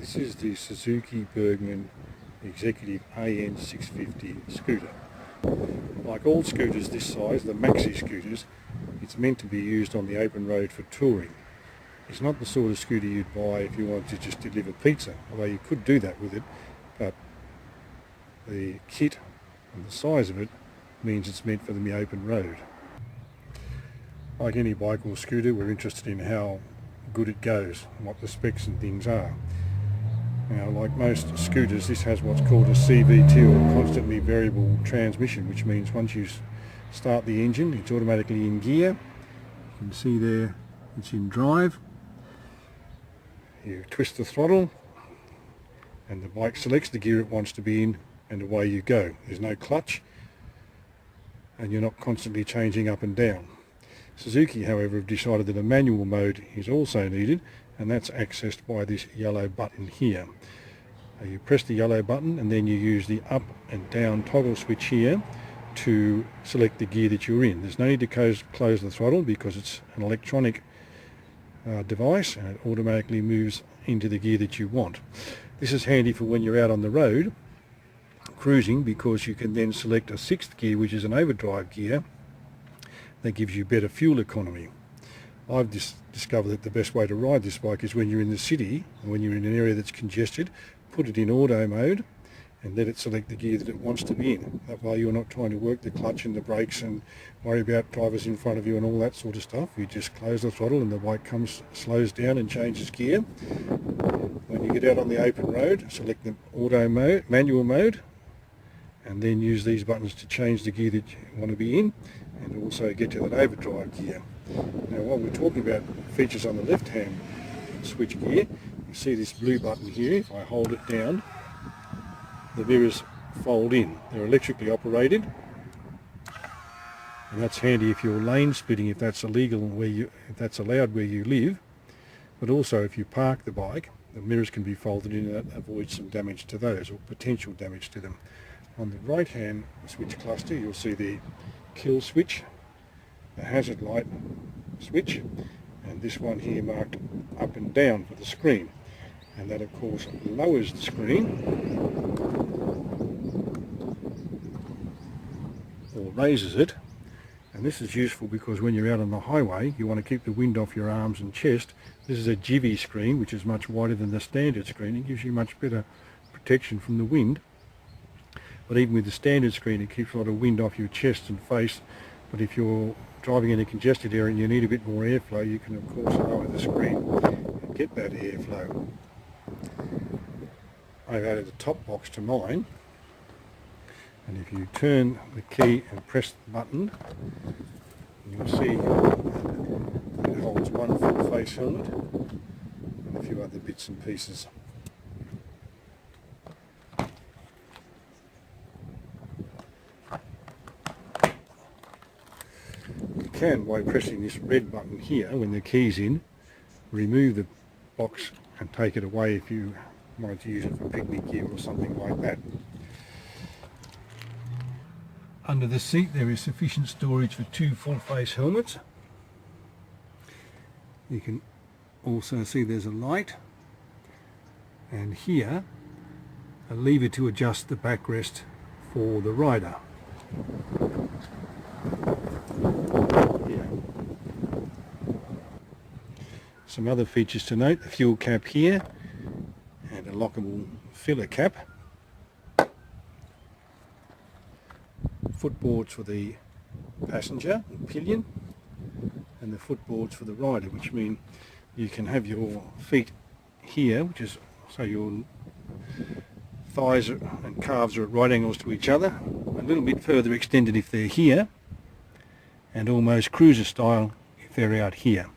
This is the Suzuki Burgman Executive AN650 scooter. Like all scooters this size, the Maxi-Scooters, it's meant to be used on the open road for touring. It's not the sort of scooter you'd buy if you wanted to just deliver pizza, although you could do that with it, but the kit and the size of it means it's meant for the open road. Like any bike or scooter, we're interested in how good it goes and what the specs and things are. Now, like most scooters, this has what's called a CVT, or constantly variable transmission, which means once you start the engine, it's automatically in gear. You can see there it's in drive. You twist the throttle and the bike selects the gear it wants to be in, and away you go. There's no clutch and you're not constantly changing up and down. Suzuki, however, have decided that a manual mode is also needed, and that's accessed by this yellow button here. You press the yellow button and then you use the up and down toggle switch here to select the gear that you're in. There's no need to close the throttle because it's an electronic device, and it automatically moves into the gear that you want. This is handy for when you're out on the road cruising, because you can then select a sixth gear, which is an overdrive gear, that gives you better fuel economy. I've discovered that the best way to ride this bike is when you're in the city and when you're in an area that's congested, put it in auto mode and let it select the gear that it wants to be in. That way you're not trying to work the clutch and the brakes and worry about drivers in front of you and all that sort of stuff. You just close the throttle and the bike slows down and changes gear. When you get out on the open road, select the auto mode, manual mode, and then use these buttons to change the gear that you want to be in, and also get to that overdrive gear. Now, while we're talking about features on the left hand switch gear, you see this blue button here. If I hold it down, the mirrors fold in. They're electrically operated, and that's handy if you're lane splitting, if that's illegal if that's allowed where you live. But also if you park the bike, the mirrors can be folded in, and that avoids some damage to those, or potential damage to them. On the right hand switch cluster, you'll see the kill switch, the hazard light switch, and this one here marked up and down for the screen, and that of course lowers the screen or raises it. And this is useful because when you're out on the highway you want to keep the wind off your arms and chest. This is a jivvy screen, which is much wider than the standard screen. It gives you much better protection from the wind. But even with the standard screen, it keeps a lot of wind off your chest and face. But if you're driving in a congested area and you need a bit more airflow, you can of course lower the screen and get that airflow. I've added a top box to mine, and if you turn the key and press the button, you'll see it holds one full face helmet and a few other bits and pieces. You can, by pressing this red button here when the key's in, remove the box and take it away if you wanted to use it for picnic gear or something like that. Under the seat there is sufficient storage for two full face helmets. You can also see there's a light, and here a lever to adjust the backrest for the rider. Some other features to note: the fuel cap here and a lockable filler cap. Footboards for the passenger, pillion, and the footboards for the rider, which mean you can have your feet here, which is so your thighs and calves are at right angles to each other, a little bit further extended if they're here, and almost cruiser style if they're out here.